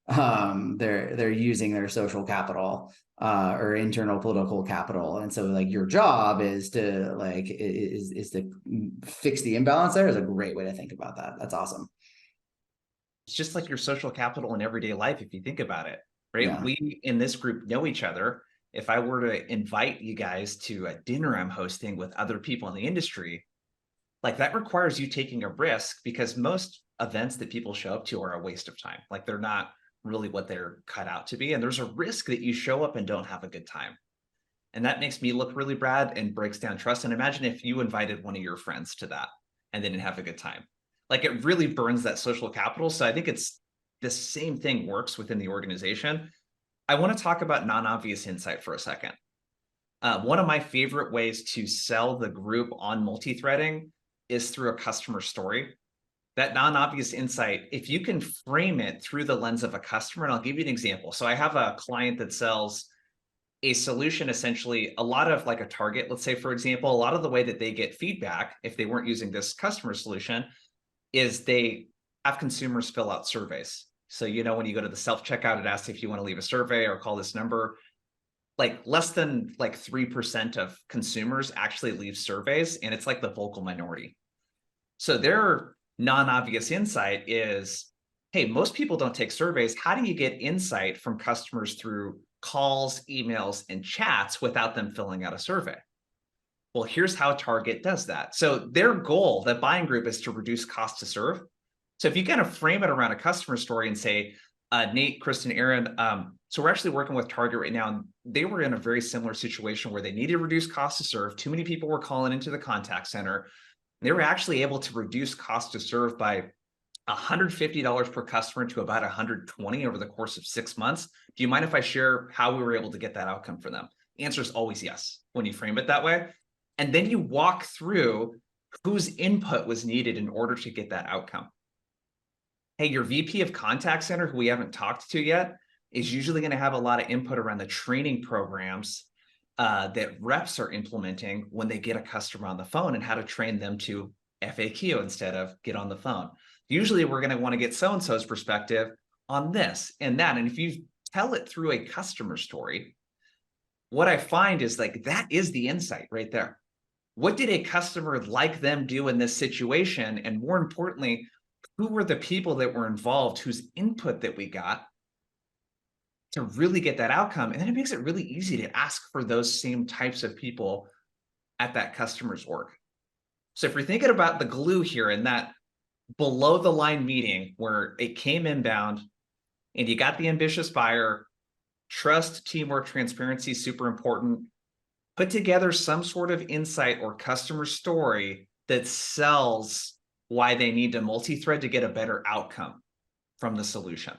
They're using their social capital or internal political capital. And so like your job is to fix the imbalance. There is a great way to think about that. That's awesome. It's just like your social capital in everyday life, if you think about it, right? Yeah. We in this group know each other. If I were to invite you guys to a dinner I'm hosting with other people in the industry, like that requires you taking a risk, because most events that people show up to are a waste of time. Like they're not really what they're cut out to be. And there's a risk that you show up and don't have a good time. And that makes me look really bad and breaks down trust. And imagine if you invited one of your friends to that and they didn't have a good time. Like it really burns that social capital. So I think it's the same thing works within the organization. I want to talk about non-obvious insight for a second. One of my favorite ways to sell the group on multi-threading is through a customer story. That non-obvious insight, if you can frame it through the lens of a customer, and I'll give you an example. So I have a client that sells a solution, essentially a lot of like a Target, let's say, for example, a lot of the way that they get feedback, if they weren't using this customer solution, is they have consumers fill out surveys. So, you know, when you go to the self-checkout, it asks if you want to leave a survey or call this number. Like less than like 3% of consumers actually leave surveys, and it's like the vocal minority. So their non-obvious insight is, hey, most people don't take surveys. How do you get insight from customers through calls, emails, and chats without them filling out a survey? Well, here's how Target does that. So their goal, that buying group, is to reduce cost to serve. So if you kind of frame it around a customer story and say, Nate, Kristen, Aaron, so we're actually working with Target right now, and they were in a very similar situation where they needed to reduce cost to serve. Too many people were calling into the contact center. They were actually able to reduce cost to serve by $150 per customer to about $120 over the course of 6 months. Do you mind if I share how we were able to get that outcome for them? The answer is always yes, when you frame it that way. And then you walk through whose input was needed in order to get that outcome. Hey, your VP of contact center, who we haven't talked to yet, is usually going to have a lot of input around the training programs that reps are implementing when they get a customer on the phone, and how to train them to FAQ instead of get on the phone. Usually we're going to want to get so-and-so's perspective on this and that. And if you tell it through a customer story, what I find is like, that is the insight right there. What did a customer like them do in this situation? And more importantly, who were the people that were involved, whose input that we got to really get that outcome? And then it makes it really easy to ask for those same types of people at that customer's org. So if you're thinking about the glue here in that below the line meeting where it came inbound and you got the ambitious buyer, trust, teamwork, transparency, super important. Put together some sort of insight or customer story that sells why they need to multi-thread to get a better outcome from the solution.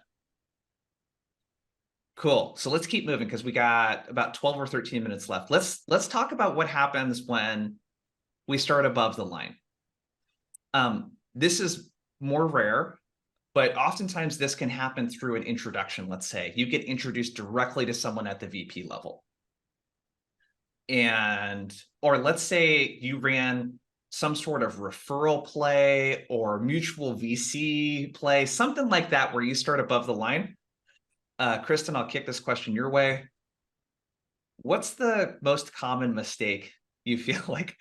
Cool. So let's keep moving because we got about 12 or 13 minutes left. Let's talk about what happens when we start above the line. This is more rare, but oftentimes this can happen through an introduction. Let's say you get introduced directly to someone at the VP level. Or let's say you ran some sort of referral play or mutual VC play, something like that, where you start above the line. Kristen, I'll kick this question your way. What's the most common mistake you feel like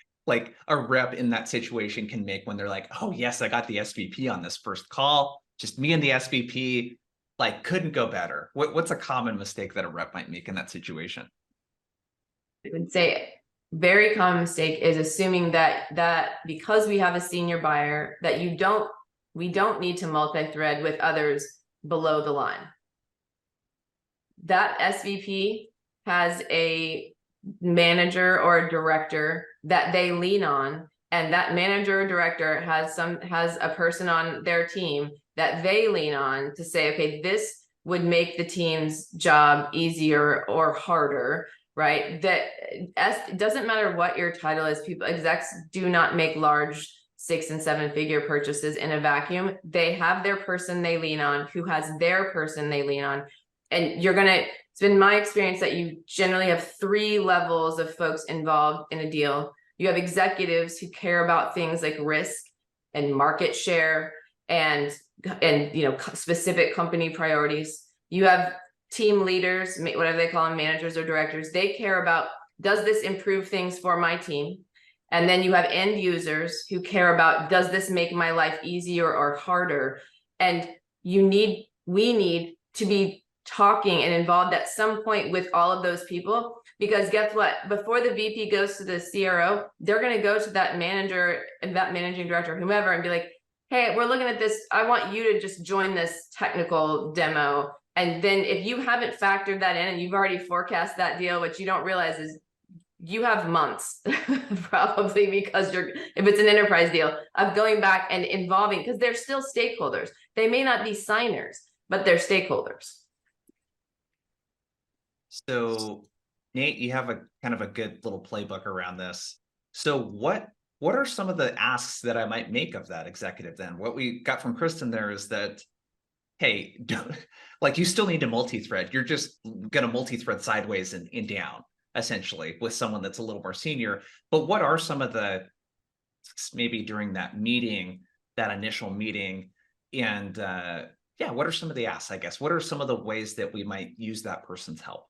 a rep in that situation can make when they're like, oh yes, I got the SVP on this first call, just me and the SVP, like couldn't go better? What's a common mistake that a rep might make in that situation? I would say very common mistake is assuming that because we have a senior buyer that we don't need to multi-thread with others below the line. That SVP has a manager or a director that they lean on, and that manager or director has a person on their team that they lean on to say, okay, this would make the team's job easier or harder. Right? It doesn't matter what your title is. Execs do not make large 6- and 7-figure purchases in a vacuum. They have their person they lean on, who has their person they lean on. And it's been my experience that you generally have 3 levels of folks involved in a deal. You have executives who care about things like risk and market share and specific company priorities. You have team leaders, whatever they call them, managers or directors. They care about, does this improve things for my team? And then you have end users who care about, does this make my life easier or harder? And we need to be talking and involved at some point with all of those people, because guess what? Before the VP goes to the CRO, they're going to go to that manager and that managing director, whomever, and be like, hey, we're looking at this. I want you to just join this technical demo. And then if you haven't factored that in and you've already forecast that deal, what you don't realize is you have months probably, because if it's an enterprise deal, of going back and involving, because they're still stakeholders. They may not be signers, but they're stakeholders. So Nate, you have a kind of a good little playbook around this. So what are some of the asks that I might make of that executive then? What we got from Kristen there is that, hey, like you still need to multi-thread. You're just going to multi-thread sideways and down, essentially, with someone that's a little more senior. But what are some of the, maybe during that meeting, that initial meeting, and yeah, what are some of the asks, I guess? What are some of the ways that we might use that person's help?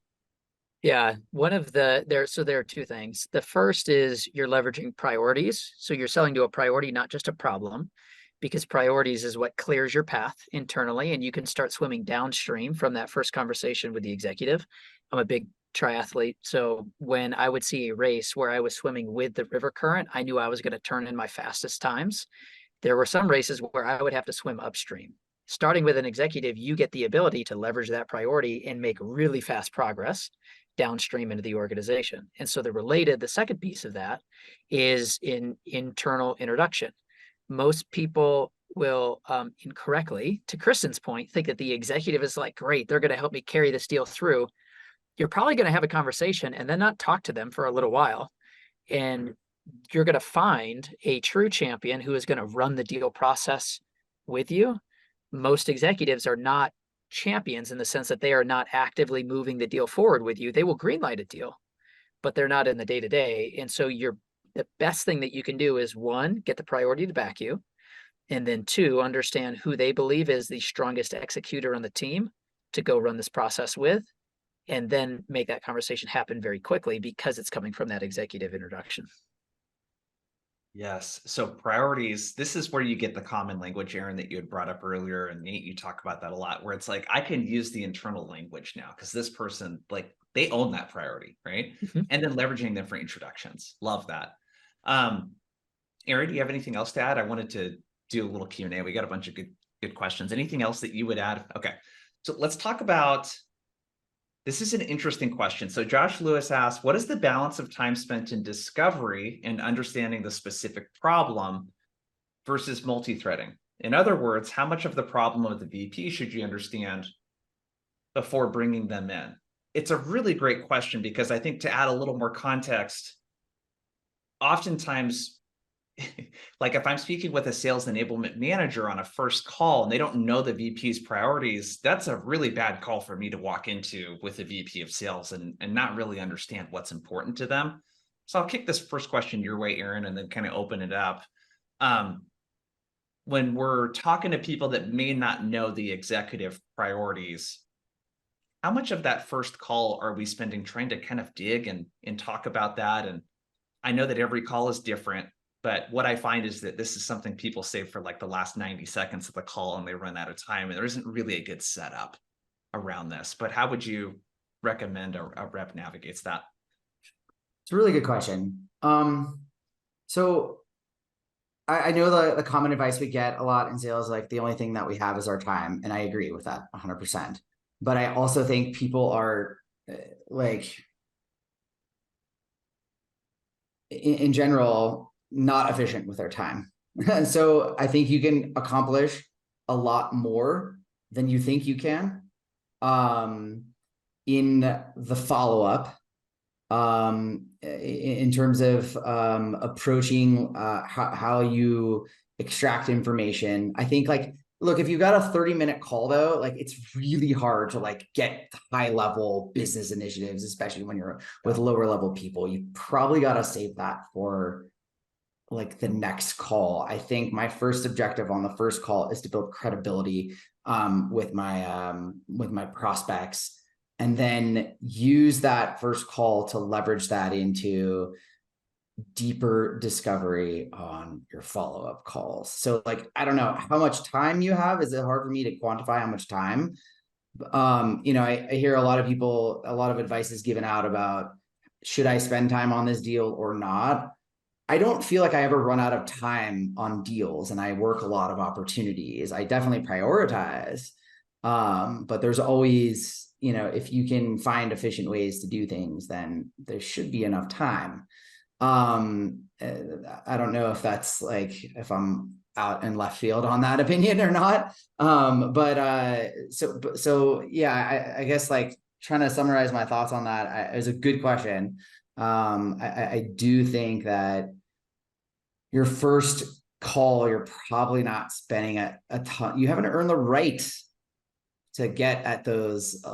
Yeah, so there are two things. The first is you're leveraging priorities. So you're selling to a priority, not just a problem, because priorities is what clears your path internally, and you can start swimming downstream from that first conversation with the executive. I'm a big triathlete, so when I would see a race where I was swimming with the river current, I knew I was going to turn in my fastest times. There were some races where I would have to swim upstream. Starting with an executive, you get the ability to leverage that priority and make really fast progress downstream into the organization. And so the second piece of that is in internal introduction. Most people will incorrectly, to Kristen's point, think that the executive is like, great, they're going to help me carry this deal through. You're probably going to have a conversation and then not talk to them for a little while. And you're going to find a true champion who is going to run the deal process with you. Most executives are not champions in the sense that they are not actively moving the deal forward with you. They will greenlight a deal, but they're not in the day-to-day. And so the best thing that you can do is, one, get the priority to back you. And then two, understand who they believe is the strongest executor on the team to go run this process with, and then make that conversation happen very quickly because it's coming from that executive introduction. Yes. So priorities, this is where you get the common language, Aaron, that you had brought up earlier. And Nate, you talk about that a lot, where it's like, I can use the internal language now because this person, like, they own that priority, right? Mm-hmm. And then leveraging them for introductions. Love that. Aaron, do you have anything else to add? I wanted to do a little Q&A. We got a bunch of good questions. Anything else that you would add? Okay. So let's talk about, this is an interesting question. So Josh Lewis asked, what is the balance of time spent in discovery and understanding the specific problem versus multi-threading? In other words, how much of the problem of the VP should you understand before bringing them in? It's a really great question, because I think, to add a little more context, oftentimes, like if I'm speaking with a sales enablement manager on a first call and they don't know the VP's priorities, that's a really bad call for me to walk into with the VP of sales and not really understand what's important to them. So I'll kick this first question your way, Aaron, and then kind of open it up. When we're talking to people that may not know the executive priorities, how much of that first call are we spending trying to kind of dig and talk about that? And I know that every call is different, but what I find is that this is something people save for like the last 90 seconds of the call and they run out of time, and there isn't really a good setup around this. But how would you recommend a rep navigates that? It's a really good question. So I know the common advice we get a lot in sales, like the only thing that we have is our time. And I agree with that 100%. But I also think people are like, in general, not efficient with their time. So I think you can accomplish a lot more than you think you can in the follow-up, in terms of approaching how you extract information. I think, like, look, if you got a 30-minute call though, like, it's really hard to like get high level business initiatives, especially when you're with lower level people. You probably got to save that for like the next call. I think my first objective on the first call is to build credibility with my prospects, and then use that first call to leverage that into deeper discovery on your follow-up calls. So like, I don't know how much time you have. Is it hard for me to quantify how much time? You know, I hear a lot of people, a lot of advice is given out about, should I spend time on this deal or not? I don't feel like I ever run out of time on deals, and I work a lot of opportunities. I definitely prioritize. But there's always, you know, if you can find efficient ways to do things, then there should be enough time. I don't know if that's like, if I'm out in left field on that opinion or not. So yeah, I guess like trying to summarize my thoughts on that is a good question. I do think that your first call, you're probably not spending a ton. You haven't earned the right to get at those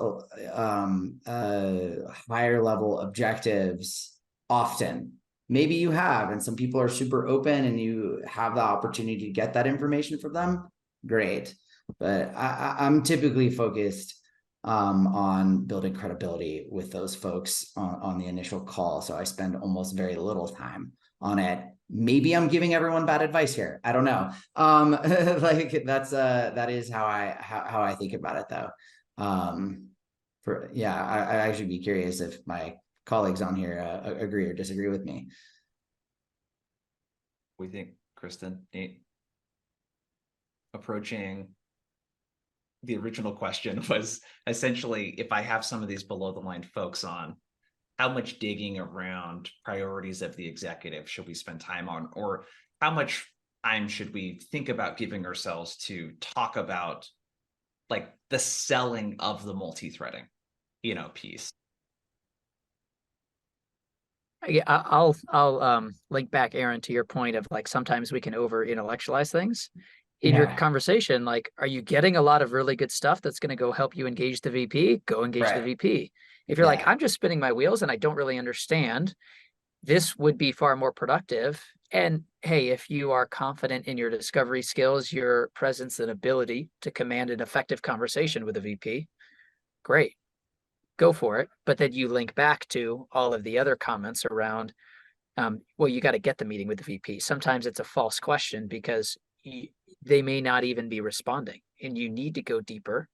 higher level objectives often. Maybe you have, and some people are super open and you have the opportunity to get that information from them. Great. But I'm typically focused on building credibility with those folks on the initial call. So I spend almost very little time on it. Maybe I'm giving everyone bad advice here. I don't know. Like that is how I think about it though. I actually be curious if my colleagues on here agree or disagree with me. We think, Kristen, Nate, approaching the original question was essentially, if I have some of these below the line folks on, how much digging around priorities of the executive should we spend time on, or how much time should we think about giving ourselves to talk about like the selling of the multi-threading, you know, piece. Yeah, I'll link back, Aaron, to your point of like, sometimes we can over intellectualize things. In your conversation, like, are you getting a lot of really good stuff that's going to go help you engage the VP? Go engage the VP. If you're like, I'm just spinning my wheels and I don't really understand, this would be far more productive. And hey, if you are confident in your discovery skills, your presence and ability to command an effective conversation with a VP, great, go for it. But then you link back to all of the other comments around, well, you got to get the meeting with the VP. Sometimes it's a false question because they may not even be responding, and you need to go deeper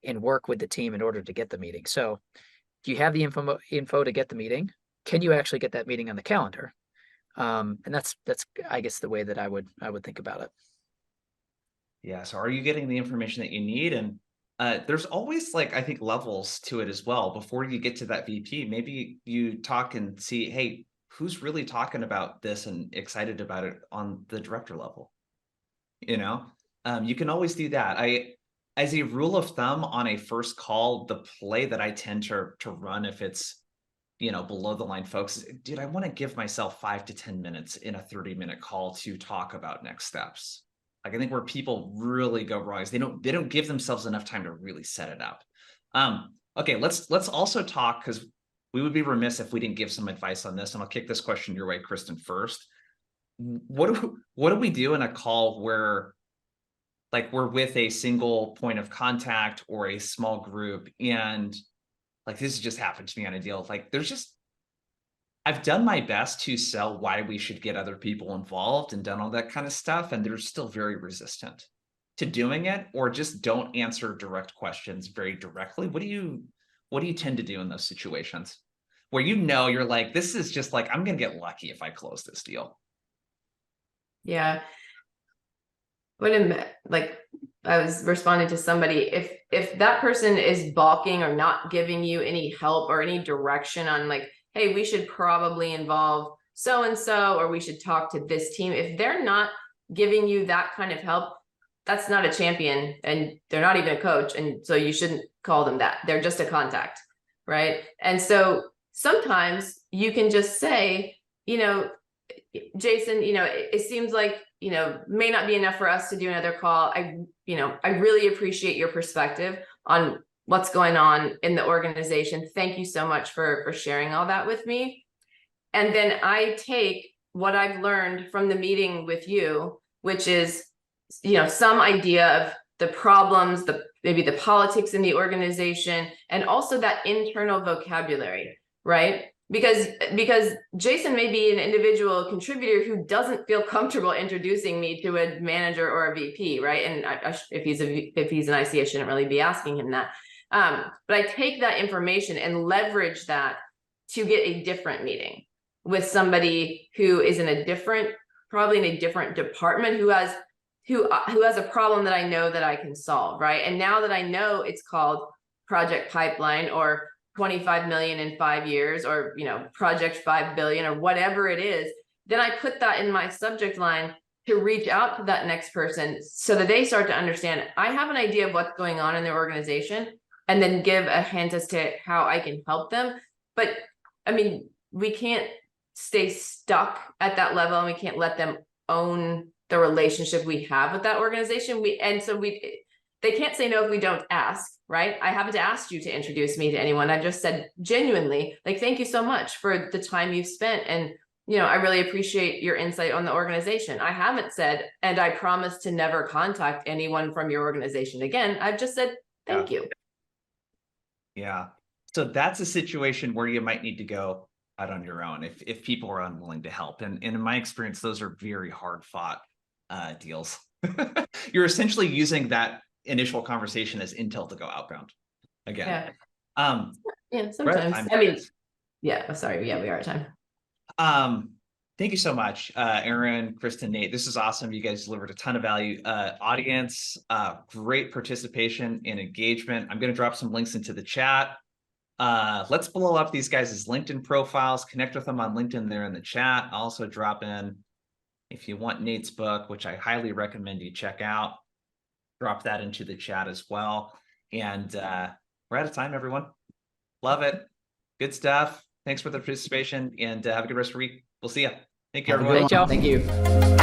and work with the team in order to get the meeting. So do you have the info to get the meeting? Can you actually get that meeting on the calendar? And that's I guess the way that I would think about it. Yeah. So are you getting the information that you need? And there's always, like, I think, levels to it as well. Before you get to that VP, maybe you talk and see, hey, who's really talking about this and excited about it on the director level? You know, you can always do that. As a rule of thumb on a first call, the play that I tend to run, if it's, you know, below the line folks, dude, I want to give myself 5 to 10 minutes in a 30-minute call to talk about next steps. Like, I think where people really go wrong is they don't give themselves enough time to really set it up. Okay, let's also talk, because we would be remiss if we didn't give some advice on this. And I'll kick this question your way, Kristen, first. What do we do in a call where, like, we're with a single point of contact or a small group, and like, this has just happened to me on a deal. Like, I've done my best to sell why we should get other people involved and done all that kind of stuff, and they're still very resistant to doing it, or just don't answer direct questions very directly. What do you tend to do in those situations where, you know, you're like, this is just like, I'm gonna get lucky if I close this deal? Yeah. Like, I was responding to somebody, if that person is balking or not giving you any help or any direction on, like, hey, we should probably involve so-and-so, or we should talk to this team. If they're not giving you that kind of help, that's not a champion, and they're not even a coach. And so you shouldn't call them that. They're just a contact, right? And so sometimes you can just say, you know, Jason, you know, it seems like, you know, may not be enough for us to do another call. I really appreciate your perspective on what's going on in the organization. Thank you so much for sharing all that with me. And then I take what I've learned from the meeting with you, which is, some idea of the problems, maybe the politics in the organization, and also that internal vocabulary, right? Because Jason may be an individual contributor who doesn't feel comfortable introducing me to a manager or a VP, right? And if he's an IC, I shouldn't really be asking him that. But I take that information and leverage that to get a different meeting with somebody who is probably in a different department, who has a problem that I know that I can solve, right? And now that I know it's called Project Pipeline, or 25 million in 5 years, or Project 5 billion, or whatever it is, then I put that in my subject line to reach out to that next person so that they start to understand I have an idea of what's going on in their organization, and then give a hint as to how I can help them. But I mean, we can't stay stuck at that level, and we can't let them own the relationship we have with that organization. They can't say no if we don't ask, right? I haven't asked you to introduce me to anyone. I've just said genuinely, like, thank you so much for the time you've spent. And, I really appreciate your insight on the organization. I haven't said, and I promise to never contact anyone from your organization again. I've just said, thank you. Yeah. So that's a situation where you might need to go out on your own if people are unwilling to help. And in my experience, those are very hard fought deals. You're essentially using that initial conversation as intel to go outbound again. Yeah, sometimes. I mean, yeah, sorry. Yeah, we are at time. Thank you so much, Aaron, Kristen, Nate. This is awesome. You guys delivered a ton of value. Audience, great participation and engagement. I'm going to drop some links into the chat. Let's blow up these guys' LinkedIn profiles, connect with them on LinkedIn there in the chat. I'll also drop in, if you want Nate's book, which I highly recommend you check out, drop that into the chat as well. And we're out of time, everyone. Love it. Good stuff. Thanks for the participation, and have a good rest of the week. We'll see you. Thank you, everyone. Thank you. Thank you.